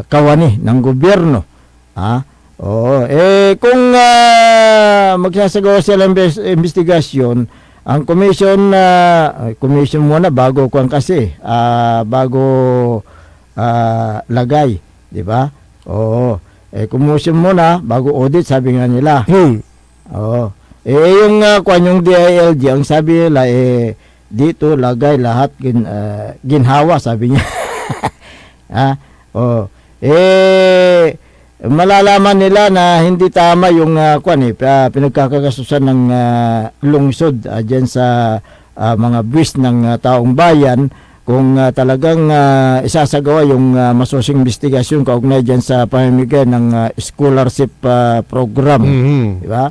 kawani ng gobyerno. Kung magsasagawa sila ng investigasyon, ang commission muna bago bago lagay, di ba? Commission muna bago audit, sabi nga nila. Yung yung DILG, ang sabi nila dito lagay lahat ginhawa, sabi niya. Malalaman nila na hindi tama yung pinagkakagasusan ng lungsod diyan sa mga buwis ng taong bayan kung talagang isasagawa yung masusing investigasyon kaugnay diyan sa pamimigay ng scholarship program. Di ba?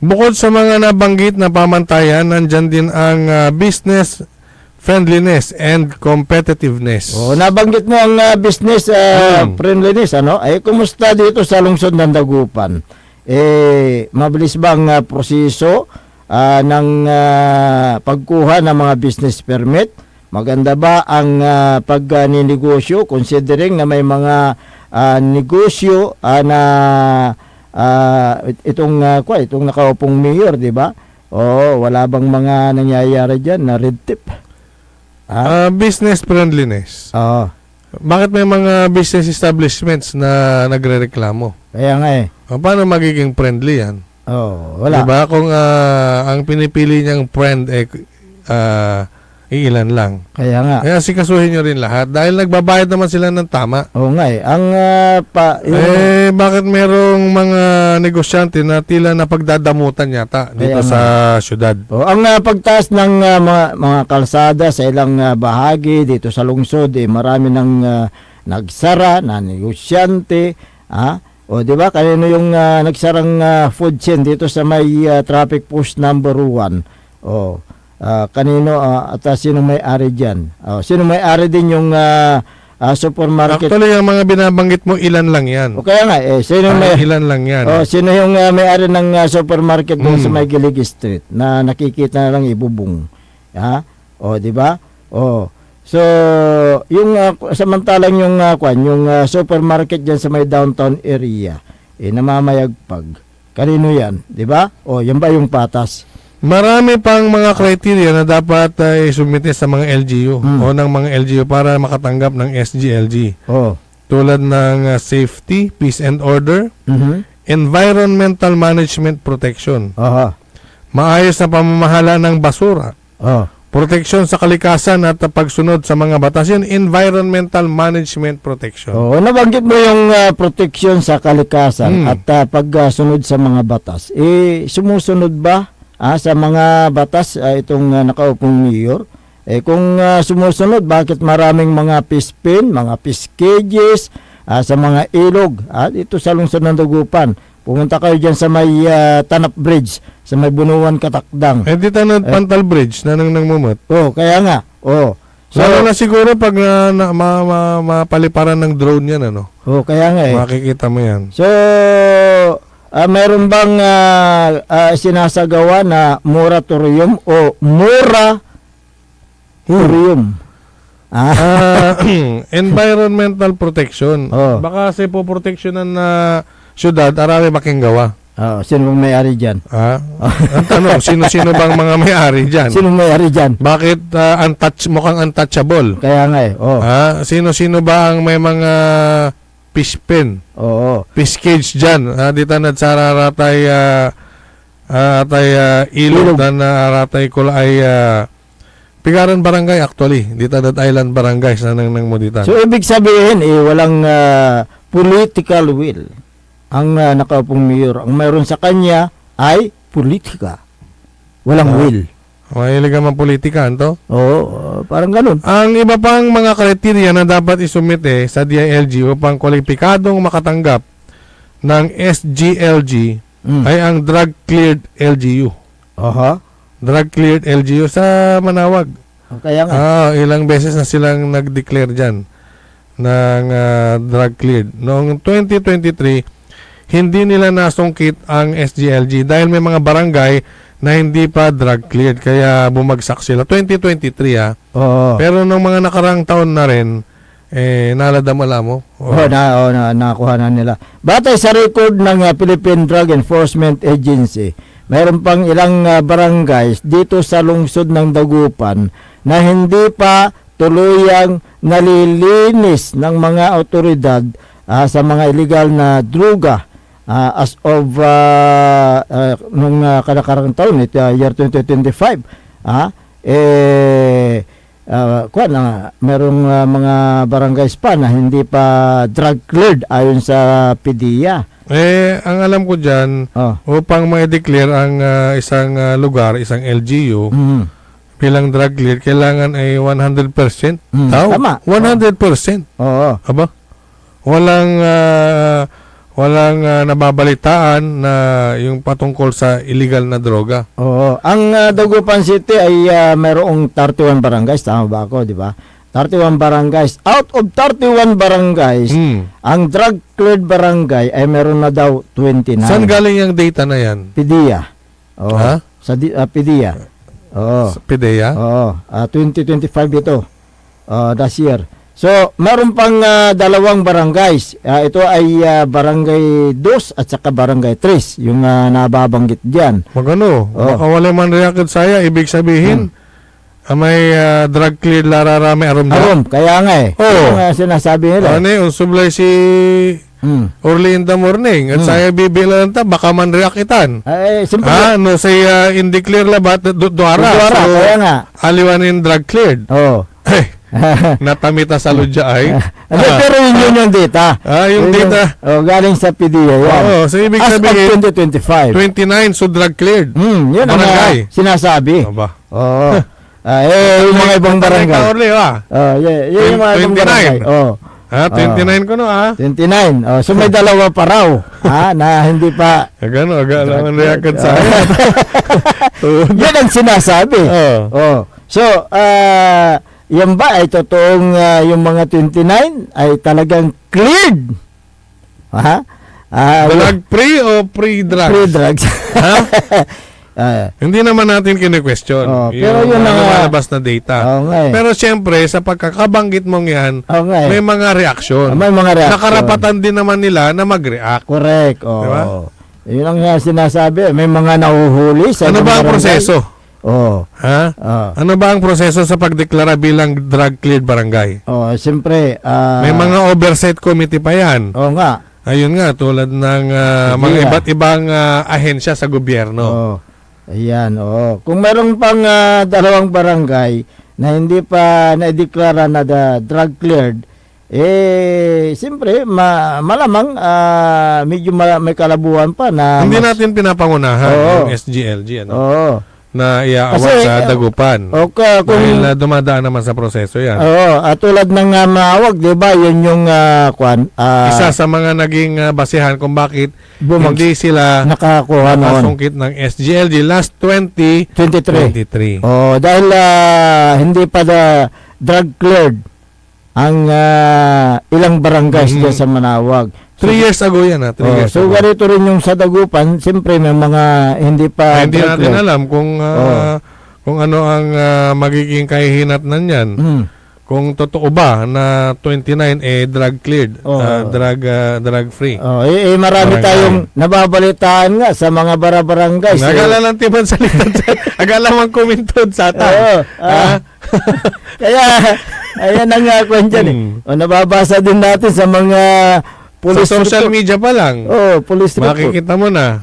Bukod sa mga nabanggit na pamantayan, nandyan din ang business friendliness and competitiveness. Nabanggit mo ang business friendliness, kumusta dito sa lungsod ng Dagupan? Mabilis ba ang proseso ng pagkuha ng mga business permit? Maganda ba ang pagninegosyo considering na may mga negosyo na itong nakaupong mayor, di ba? Wala bang mga nangyayari diyan na red tape? Business friendliness. Bakit may mga business establishments na nagrereklamo? Kaya nga paano magiging friendly yan? Wala. Diba? Kung ang pinipili niyang friend iilan lang. Kaya nga. Kaya sikasuhin nyo rin lahat dahil nagbabayad naman sila ng tama. Oo nga eh. Ang Bakit merong mga negosyante na tila napagdadamutan yata dito Kaya sa syudad? ang pagtaas ng mga kalsada sa ilang bahagi dito sa lungsod, marami ng nagsara na negosyante. O di ba kanino yung nagsarang food chain dito sa may traffic post number 1? O kanino at sino may-ari diyan? Sino may-ari din yung supermarket? Actually, ang mga binabanggit mo, ilan lang yan. O kaya nga sino Ilan lang yan. sino yung may-ari ng supermarket doon sa may Gilig Street na nakikita na lang ibubong? O di ba? So yung samantalang yung supermarket diyan sa may downtown area namamayagpag. Kanino yan? Di ba? Yan ba yung patas? Marami pang mga criteria na dapat isumite sa mga LGU o ng mga LGU para makatanggap ng SGLG. Tulad ng safety, peace and order, environmental management protection, maayos na pamamahala ng basura, proteksyon sa kalikasan at pagsunod sa mga batas. Yun, environmental management protection. Nabanggit mo yung proteksyon sa kalikasan at pagsunod sa mga batas. Sumusunod ba sa mga batas itong nakaupong mayor? Kung sumusunod, bakit maraming mga fish pin, mga fish cages sa mga ilog dito sa lungsod ng Dagupan? Pumunta kayo dyan sa may Tanap Bridge, sa may Bunuan Katakdang. Di Tanap Pantal Bridge na nangmumut. Kaya nga. So, na siguro pag mapaliparan ng drone yan, kaya nga makikita mo yan. So, mayroon bang sinasagawa na moratorium o moratorium? Environmental protection. Baka kasi po proteksyonan na syudad, arami making gawa. Sino bang may-ari dyan? Ang tanong, sino-sino bang mga may-ari dyan? Sino may-ari dyan? Bakit mukhang untouchable? Kaya nga Sino-sino ba ang may mga fish pen? Fish cage dyan? Dito na sararatay ilog na naratay ko ay Pigaran Barangay actually. Dito na Island Barangay sa nang mo dito. So, ibig sabihin, walang political will ang nakaupong mayor. Ang mayroon sa kanya ay politika. Walang will. Mahilig naman politika, to? Parang ganun. Ang iba pang mga kriteria na dapat isumite sa DILG upang kwalipikadong makatanggap ng SGLG ay ang drug-cleared LGU. Drug-cleared LGU sa Manawag. Kaya nga. Ilang beses na silang nag-declare dyan ng drug-cleared. Noong 2023, hindi nila nasungkit ang SGLG dahil may mga barangay na hindi pa drug cleared kaya bumagsak sila 2023 pero nung mga nakarang taon na rin naladamala mo nakuha na nila. Batay sa record ng Philippine Drug Enforcement Agency, mayroon pang ilang barangays dito sa lungsod ng Dagupan na hindi pa tuluyang nalilinis ng mga otoridad sa mga illegal na droga. As of nung kanakarang taon, year 2025, merong mga barangays pa na hindi pa drug cleared ayon sa PDEA. Ang alam ko dyan, upang ma-declare ang isang lugar, isang LGU, bilang drug cleared, kailangan ay 100%. Tama. 100%. Aba? Walang nababalitaan na yung patungkol sa illegal na droga. Ang Dagupan City ay mayroong 31 barangays. Tama ba ako, di ba? 31 barangays. Out of 31 barangays, ang drug-cleared barangay ay meron na daw 29. Saan galing yung data na yan? PDEA. Sa PDEA. PDEA? 2025 ito. Last year. So, meron pang dalawang barangays. Ito ay Barangay 2 at saka Barangay 3, yung nababanggit diyan. Magano? Baka wala man react saya, ibig sabihin, may drug cleared lararami arom. Kaya nga yung sinasabi nila. Sublay si early in the morning. At saya bibilan ta, baka man react itan. Ay, simple. No, say, hindi clear labat, duara. Duara, So, kaya nga. aliwanin drug cleared. Oh. Natamita sa ludya ay. Pero yun yung data. Yung data. Galing sa PDEA yan. Oo, so ibig As sabihin, of 2025. 29, so drug cleared. Yun ang Barangay. sinasabi. Aba. Oo. Yung mga ibang barangay. Orly, Yun yung mga ibang 29. barangay. 29 ko no, 29. So may dalawa pa raw. Na hindi pa. Gano, agalaman react sa akin. Yan ang sinasabi. So, yan ba ay totoong yung mga 29 ay talagang cleared? Drug free o pre-drugs? Pre-drugs. Hindi naman natin kine-question. Pero yun ang lumalabas na data. Pero siyempre, sa pagkakabanggit mong yan, may mga reaksyon. May mga reaksyon. Nakarapatan din naman nila na mag-react. Correct. Diba? Yun ang sinasabi. May mga nahuhuli sa ano ba ang proseso? Ano ba ang proseso sa pagdeklara bilang drug-cleared barangay? Siyempre. May mga oversight committee pa yan. Oo nga. Ayun nga, tulad ng mga iba't ibang ahensya sa gobyerno. Ayan, Kung meron pang dalawang barangay na hindi pa na-deklara na drug cleared, siyempre, malamang medyo may kalabuhan pa na... Hindi natin pinapangunahan yung SGLG, na iaawat sa dagupan. Dahil dumadaan naman sa proseso yan. At tulad ng maawag, di ba, yun yung isa sa mga naging basihan kung bakit hindi sila nakasungkit ng SGLG last 2023. Dahil hindi pa drug cleared ang ilang barangays dyan sa Manawag. 3 years ago yan, 3 years so ago. ganito rin yung sa Dagupan, siyempre may mga hindi pa hindi natin alam kung ano ang magiging kahihinatnan niyan. Kung totoo ba na 29 drug cleared, drug free. Marami tayong nababalitaan nga sa mga barabarangay. Nagala lang timan sa litan. Agala man kumintod sa ata. Kaya ayan ang kwan dyan nababasa din natin sa mga police sa social media pa lang. Police report. Makikita mo na.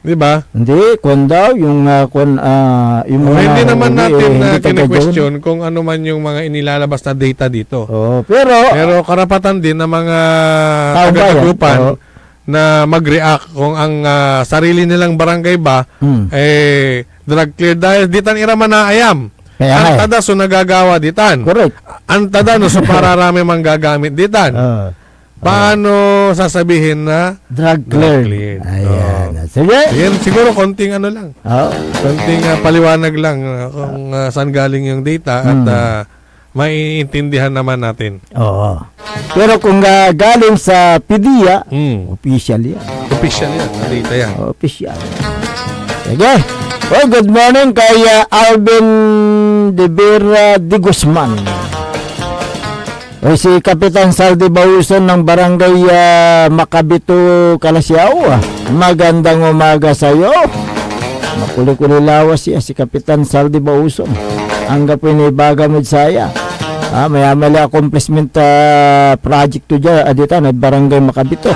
Di ba? Hindi, kung daw, yung yung mga... Hindi naman natin kine-question kung ano man yung mga inilalabas na data dito. Pero karapatan din ng mga taga-Dagupan na mag-react kung ang sarili nilang barangay ba drug clear dahil ditan iraman na ayam. Ang tada so nagagawa ditan. Correct. Ang tada no so pararami mang gagamit ditan. Paano sasabihin na drug cleared? Ayan. Sige. Yan, siguro konting ano lang. Konting paliwanag lang kung saan galing yung data at maiintindihan naman natin. Pero kung galing sa PDEA, official yan. Official yan. Data yan. Official. Sige. Good morning kay Alvin de Vera de Guzman. Si Kapitan Saldi Bauson ng Barangay Macabito, Calasiao. Magandang umaga sa iyo. Makuli-kuli lawas siya si Kapitan Saldi Bauson. Ang kapinibaga mo saya. Maya-mali accomplishment project to dyan. Adita na Barangay Macabito.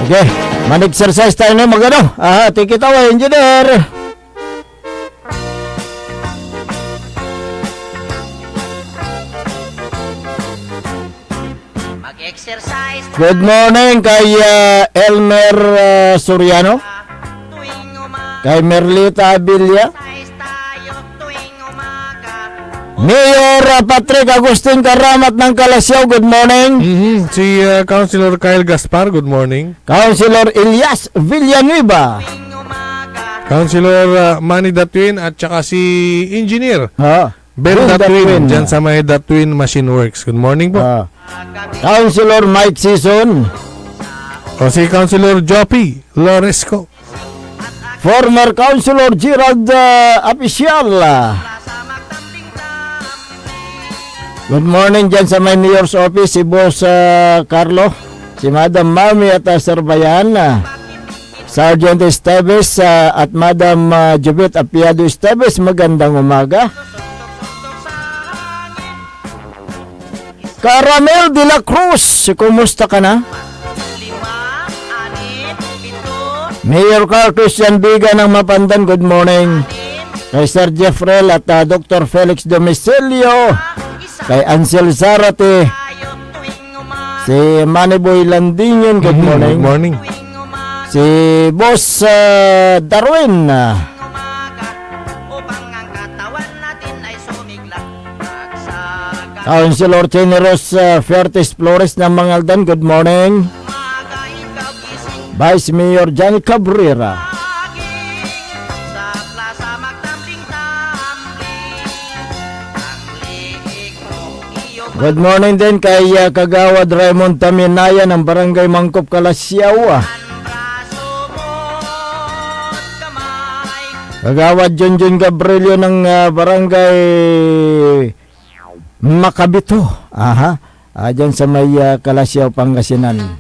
Okay. Man-exercise tayo na magano. Take it away, engineer. Good morning kay Elmer Soriano, kay Merlita Abilia, Mayor Patrick Agustin Karamat ng Calasiao, good morning. Si Councilor Kyle Gaspar, good morning. Councilor Elias Villanueva, Councilor Manny Datwin at saka si Engineer Ben Datwin dyan sa may Datwin Machine Works. Good morning po. Councilor Mike Sison, si Councilor Joppy Loresco, former Councilor Gerald Apicial. Good morning dyan sa may Mayor's Office, si Boss Carlo, si Madam Mami at Sir Bayan, Sergeant Esteves at Madam Jubit Apiado Esteves, magandang umaga. Caramel de la Cruz, kumusta ka na? Mayor Carl Christian Biga ng Mapandan, good morning. Kay Sir Jeffrel at Dr. Felix Domicilio. Kay Ansel Zarate. Si Maniboy Landinyon, good morning. Good morning. Si Boss Darwin. Councilor Generos Fertis Flores ng Mangaldan, good morning. Vice Mayor Johnny Cabrera. Good morning din kay Kagawad Raymond Taminaya ng Barangay Mangkop, Kalasyaw. Kagawad Junjun Gabrielio ng Barangay Makabito. Dyan sa may Kalasyaw, Pangasinan.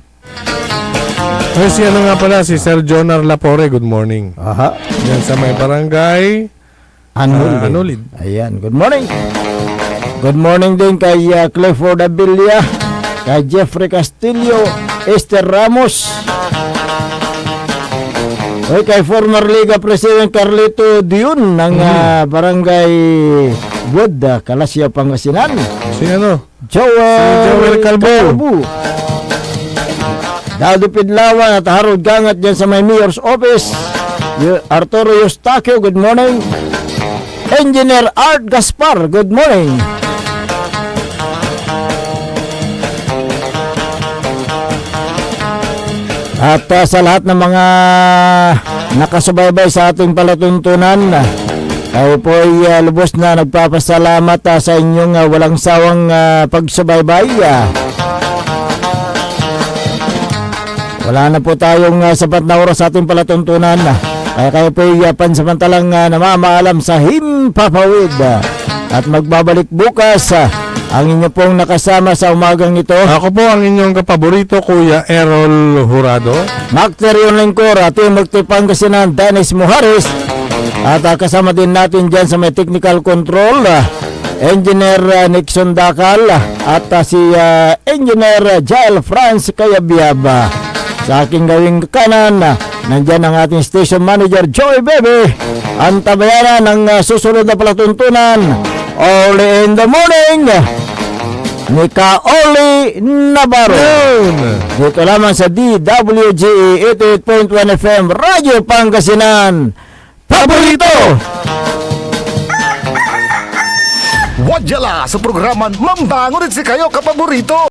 Si ano nga pala, si Sir Jonar Lapore, good morning. Yan sa may barangay Anulid. Ayan, good morning. Good morning din kay Clifford Abilia, kay Jeffrey Castillo, Esther Ramos, kay former Liga President Carlito Dion ng Barangay Wood, Kalasyaw, Pangasinan. Si ano? Joel Calvo. Dado Pidlawan at Harold Gangat dyan sa may Mayor's Office. Arturo Eustaquio, good morning. Engineer Art Gaspar, good morning. At sa lahat ng mga nakasubaybay sa ating palatuntunan, kayo po ay lubos na nagpapasalamat sa inyong walang sawang pagsubaybay. Wala na po tayong sapat na oras sa ating palatuntunan. Kaya kayo po ay pansamantalang namamaalam sa Himpapawid. At magbabalik bukas ang inyo pong nakasama sa umagang ito. Ako po ang inyong kapaborito, Kuya Errol Jurado. Macterion Lingkor, ating Magtipangasinan, Dennis Muharis. At kasama din natin dyan sa may technical control, Engineer Nixon Dakal. At si Engineer Jael France Kayabyaba. Sa aking gawing kanan, nandyan ang ating station manager, Joy Bebe. Ang tabayanan ng susunod na palatuntunan, Early in the Morning, ni Kaoli Navarro. Dito lamang sa DWG 88.1 FM, Radyo Pangasinan. Paborito! Wadyala sa programan Mambangon si kayo kapaborito.